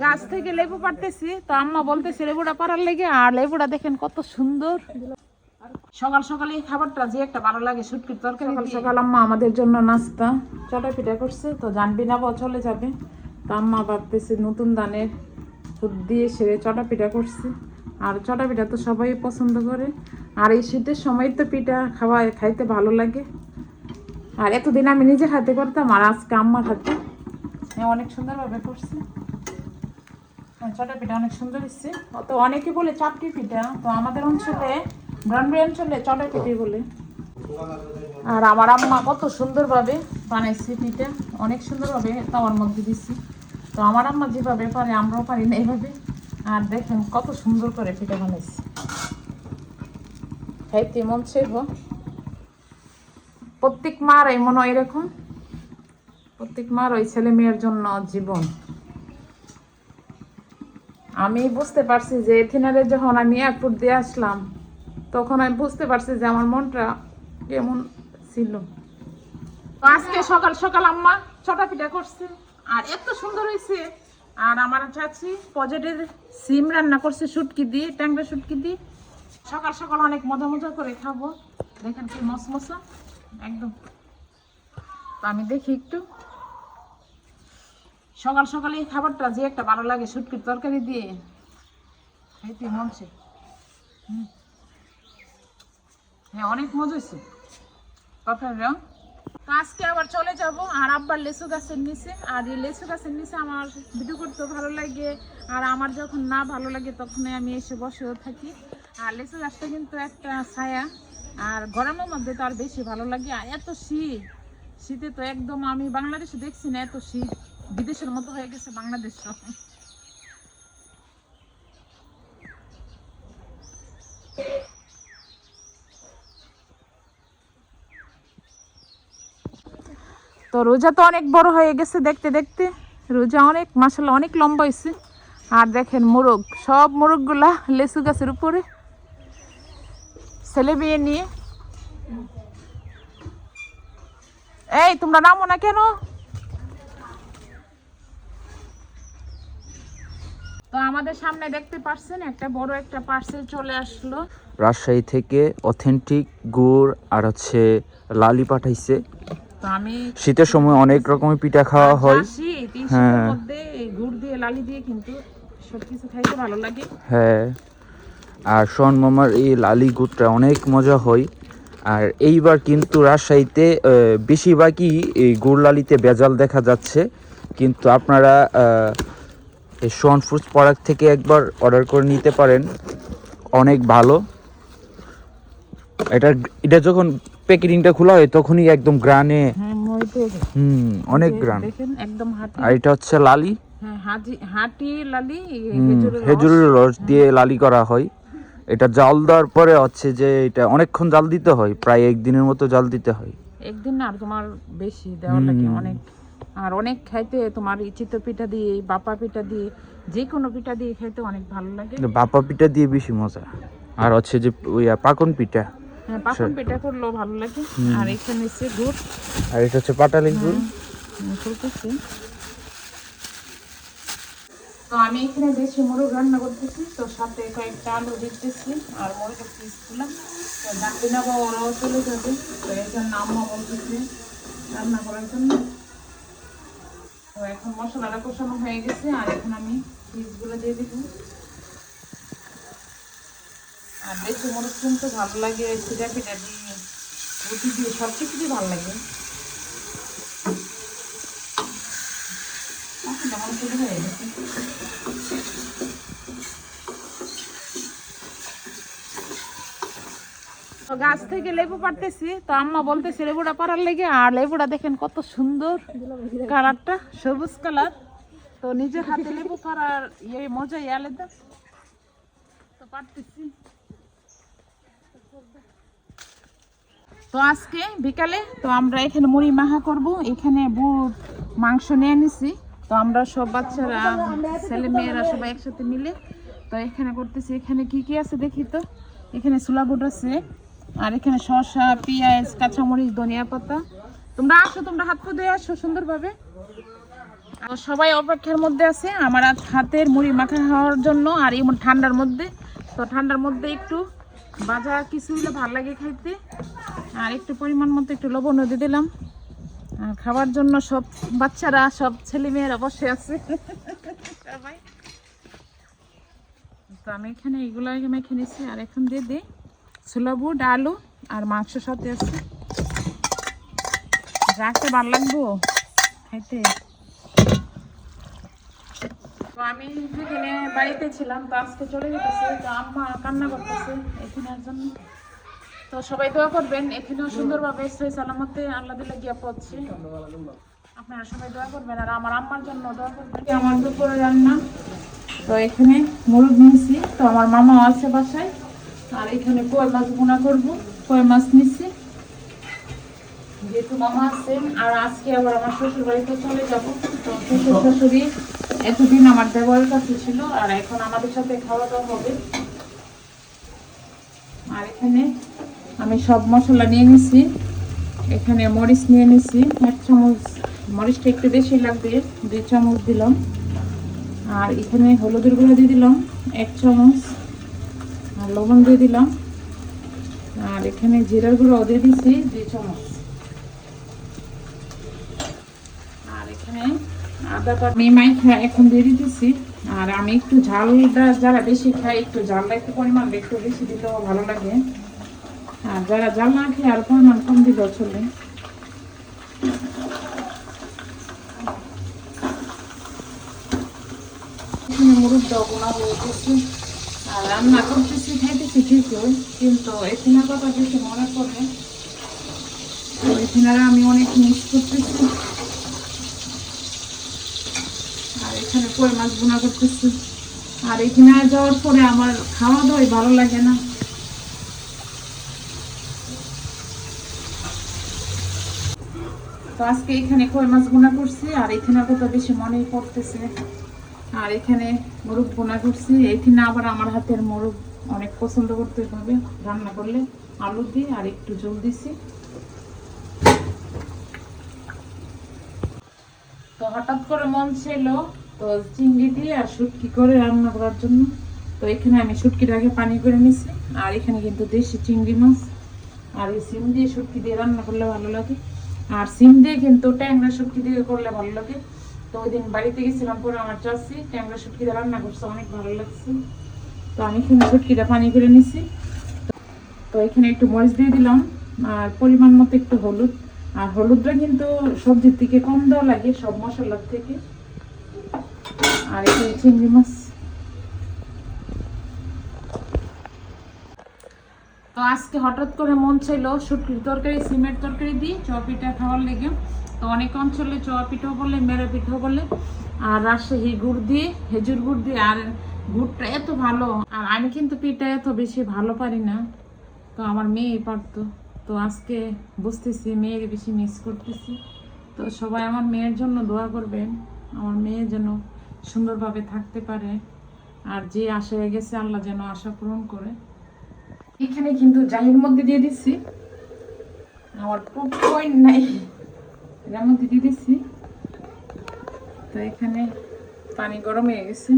গাছ থেকে লেবু পাড়তেছি, তো আম্মা বলতেছে লেবুটা পাড়ার লেগে, আর লেবুটা দেখেন কত সুন্দর। সকাল সকালে এই খাবারটা যে একটা ভালো লাগে, শুটকির তরকারি। সকাল সকাল আম্মা আমাদের জন্য নাস্তা চটা পিঠা করছে, তো জানবি না চলে যাবে, তো আম্মা ভাবতেছে নতুন ধানের দুধ দিয়ে সে চটা পিঠা করছে। আর চটা পিঠা তো সবাই পছন্দ করে, আর এই শীতের সময় তো পিঠা খাইতে ভালো লাগে। আর এতদিন আমি নিজে হাতে করতাম, আর আজকে আম্মার হাতে অনেক সুন্দরভাবে করছে। চটা পিঠা অনেক সুন্দর হচ্ছে। তো অনেকে বলে চাপটি পিঠা, তো আমাদের অঞ্চলে ব্রাহ্মণী অঞ্চলে চটা পিঠে বলে। আর আমার আম্মা কত সুন্দরভাবে বানাইছে পিঠা, অনেক সুন্দরভাবে তাওয়ার মধ্যে দিচ্ছি। তো আমার আম্মা যেভাবে পারে আমরাও পারি না এইভাবে। আর দেখেন কত সুন্দর করে পিঠা বানাইছি, খাইতে মন চাইব। প্রত্যেক মার এই মনে এরকম, প্রত্যেক মার ওই ছেলে মেয়ের জন্য জীবন। আমি বুঝতে পারছি যে এথিনারে যখন আমি এয়ারপোর্ট দিয়ে আসলাম, তখন আমি বুঝতে পারছি যে আমার মনটা কেমন ছিল। আজকে সকাল সকাল আম্মা চটা পিঠা করছে, আর এত সুন্দর হয়েছে। আর আমার চাচি পজেটের সিম রান্না করছে শুটকি দিয়ে, ট্যাংরা শুটকি দিয়ে। সকাল সকাল অনেক মজা মজা করে খাবো। দেখেন কি মশমশা একদম। তো আমি দেখি একটু, সকাল সকালে এই খাবারটা যে একটা ভালো লাগে, শুটকির তরকারি দিয়ে খাইতে মন চায়। হ্যাঁ, অনেক মজা হয়েছে কথার রং। আজকে আবার চলে যাব আর আব্বার লেচু গাছের নিচে। আর এই লেচু গাছের নিচে আমার ভিডিও করতে ভালো লাগে, আর আমার যখন না ভালো লাগে তখনই আমি এসে বসেও থাকি। আর লেচু গাছটা কিন্তু একটা ছায়া, আর গরমের মধ্যে তো আর বেশি ভালো লাগে। আর এত শীত, শীতে তো একদম আমি বাংলাদেশে দেখছি না এত শীত, বিদেশের মতো হয়ে গেছে বাংলাদেশ। তো রোজা তো অনেক বড় হয়ে গেছে দেখতে দেখতে, রোজা অনেক মাশাআল্লাহ অনেক লম্বা হয়েছে। আর দেখেন মোরগ, সব মোরগগুলা লেচু গাছের উপরে ছেলে মেয়ে নিয়ে। এই তোমরা নামো না কেন? তো আমাদের সামনে দেখতে পাচ্ছেন একটা বড় একটা পার্সেল চলে আসলো রাজশাহী থেকে। অথেন্টিক গুড় আর হচ্ছে লালি পাঠাইছে। তো আমি শীতের সময় অনেক রকমের পিঠা খাওয়া হয়। শীতের মধ্যে গুড় দিয়ে লালি দিয়ে কিন্তু সবকিছু খাইতে ভালো লাগে। হ্যাঁ, আর শোন মামার এই লালি গুড়টা অনেক মজা হয়। আর এইবার কিন্তু রাজশাহীতে বেশিরভাগই এই গুড় লালিতে ভেজাল দেখা যাচ্ছে, কিন্তু আপনারা এই শোন ফুডস প্রোডাক্ট থেকে একবার অর্ডার করে নিতে পারেন, অনেক ভালো। এটা যখন প্যাকেটিংটা খোলা হয় তখনই একদম গ্রানে, অনেক গ্রান। একদম হাঁটি। আর এটা হচ্ছে লালি, হাঁটি লালি, খেজুরের রস দিয়ে লালি করা হয়। এটা জাল দেওয়ার পরে হচ্ছে যে এটা অনেকক্ষণ জাল দিতে হয়, প্রায় একদিনের মতো জাল দিতে হয়। একদিন না, আর তোমার বেশি দেওয়া লাগে অনেক। আর অনেক খাইতে তোমার চিতই পিঠা দিয়ে, বাপা পিঠা দিয়ে, যে কোনো পিঠা দিয়ে খাইতে অনেক ভালো লাগে। বাপা পিঠা দিয়ে বেশি মজা। আর হচ্ছে যে ওই পাকন পিঠা, হ্যাঁ পাকন পিঠা করলেও ভালো লাগে। আর এখানে হচ্ছে গুড়, আর এটা হচ্ছে পাটালি গুড়। তো আমি এখানে দেশি মোরগ রান্না করতেছি, তো সাথে কয়েকটা আলু দিতেছি আর মোরগের পিস দিলাম। তো ডাকি না বা ওরাও চলে যাবে, তো এই জন্য আম্মা বলতেছে রান্না করার জন্য। তো এখন মশলাটা কষানো হয়ে গেছে, আর এখন আমি পিসগুলো দিয়ে দিব। আর দেশি মোরগ কিন্তু ভালো লাগে সিরা পিঠা দিয়ে, রুটি দিয়ে, সব কিছু দিয়ে ভালো লাগে। যেমন শুরু হয়ে গেছে। গাছ থেকে লেবু পাড়তেছি, তো আম্মা বলতেছে লেবুটা পাড়ার লেগে। আর লেবুটা দেখেন কত সুন্দর কালারটা, সবুজ কালার। তো নিজের হাতে লেবু পাড়ার মজাই আলাদা। তো পাড়তেছি। তো আজকে বিকালে তো আমরা এখানে মুড়ি মাখা করব। এখানে বুট মাংস নিয়ে নিছি, তো আমরা সব বাচ্চারা, ছেলে মেয়েরা সবাই একসাথে মিলে তো এখানে করতেছি। এখানে কি কি আছে দেখি তো। এখানে ছোলা বুট আছে, আর এখানে শসা, পেঁয়াজ, কাঁচামরিচ, ধনিয়া পাতা। তোমরা আসো, তোমরা হাত পা ধুয়ে আসো সুন্দরভাবে। তো সবাই অপেক্ষার মধ্যে আছে আমার হাতের মুড়ি মাখা খাওয়ার জন্য। আর এই ঠান্ডার মধ্যে, তো ঠান্ডার মধ্যে একটু ভাজা কিছু হলে ভালো লাগে খাইতে। আর একটু পরিমাণ মতো একটু লবণ দিয়ে দিলাম। আর খাওয়ার জন্য সব বাচ্চারা, সব ছেলে মেয়েরা বসে আছে সবাই। তো আমি এখানে এগুলো মেখে নিচ্ছি। আর এখন দিয়ে দিই ছোলা বুট, আলু আর মাংস সাথে আছে। রাখতে ভালো লাগবো খাইতে। তো আমি যেখানে বাড়িতে ছিলাম, তো আজকে চলে যেতেছে। তো আম্মা কান্না করতেছে এখানের জন্য। তো সবাই দোয়া করবেন, এখানেও সুন্দরভাবে সহি সালামতে আল্লাহ দিলে গিয়া পড়ছে। আপনারা সবাই দোয়া করবেন আর আমার আম্মার জন্য দোয়া করবেন। আমার দুপুরে রান্না, তো এখানে মুরগ নিয়েছি। তো আমার মামা আছে বাসায়। আর এখানে কই মাছ ভুনা করবো, কই মাছ নিচ্ছি যেহেতু মামা আছেন। আর আজকে আবার আমার শ্বশুর বাড়িতে চলে যাবো। তো শ্বশুর শাশুড়ি এতদিন আমার দেবরের কাছে ছিল, আর এখন আমাদের সাথে খাওয়া দাওয়া হবে। আর এখানে আমি সব মশলা নিয়ে নিছি। এখানে মরিচ নিয়ে নিছি 1 চামচ, মরিচটা একটু বেশি লাগবে, 2 চামচ দিলাম। আর এখানে হলুদের গুঁড়ো দিয়ে দিলাম 1 চামচ, আর লবণ দিয়ে দিলাম। আর এখানে জিরার গুঁড়ো দিয়ে দিছি 2 চামচ। আর এখানে আদাটা আমি এখন দিয়ে দিতেছি। আর আমি একটু ঝালটা, যারা বেশি খায় একটু ঝালটা একটু পরিমাণ একটু বেশি দিলেও ভালো লাগে। আর যারা ঝাল না খেয়ে আর পরিমাণ কম দিলেও চলে। মুরগটাও বোনা হয়ে গেছে। আর রান্না করতেছি, খাইতেছি ঠিকই, কিন্তু এখানে কথা বেশি মনে পড়ে। এখানে আমি অনেক মিস করতেছি। আর এখানে কই মাছ বোনা করতেছি। আর এখানে যাওয়ার পরে আমার খাওয়া দাওয়াই ভালো লাগে না। তো আজকে এখানে কই মাছ বোনা করছি। আর এখানে কথা বেশি মনেই পড়তেছে। আর এখানে মোরগ বোনা করছি। এখানে আবার আমার হাতের মোরগ অনেক পছন্দ করতে হবে রান্না করলে, আলু দিয়ে আর একটু ঝোল দিছি। তো হঠাৎ করে মন ছিল তো চিংড়ি দিয়ে আর শুটকি করে রান্না করার জন্য। তো এখানে আমি শুটকির আগে পানি করে নিছি। আর এখানে কিন্তু দেশি চিংড়ি মাছ। আর এই সিম দিয়ে শুটকি দিয়ে রান্না করলে ভালো লাগে। আর সিম দিয়ে কিন্তু ট্যাংরা শুটকি দিয়ে করলে ভালো লাগে। তো ওই দিন বাড়িতে গেছিলাম, পরে আমার চাষি ট্যাংরা শুটকি দিয়ে রান্না করছে, অনেক ভালো লাগছে। তো আমি এখানে শুটকিটা পানি করে নিছি। তো এখানে একটু মরিচ দিয়ে দিলাম, আর পরিমাণ মতো একটু হলুদ। আর হলুদটা কিন্তু সবজির থেকে কম দেওয়া লাগে সব মশলার থেকে। আর এখানে চিংড়ি মাছ। তো আজকে হঠাৎ করে মন ছিল শুটকির তরকারি, সিমের তরকারি দিয়ে চপিটা খাওয়ার লেগে। তো অনেক অঞ্চলে চোয়া পিঠাও বলে, মেরা পিঠাও বলে। আর রাজশাহী গুড় দিয়ে, খেজুর গুড় দিয়ে। আর গুড়টা এত ভালো। আর আমি কিন্তু পিঠা এত বেশি ভালো পারি না, তো আমার মেয়েই পারতো। তো আজকে বুঝতেছি মেয়ের বেশি মিস করতেছি। তো সবাই আমার মেয়ের জন্য দোয়া করবেন, আমার মেয়ে যেন সুন্দরভাবে থাকতে পারে। আর যে আশা হয়ে গেছে আল্লাহ যেন আশা পূরণ করে। এখানে কিন্তু জাহির মধ্যে দিয়ে দিচ্ছি, আমার পয়েন্ট নাই, এর মধ্যে দিয়ে দিচ্ছি। তো এখানে পানি গরম হয়ে গেছে।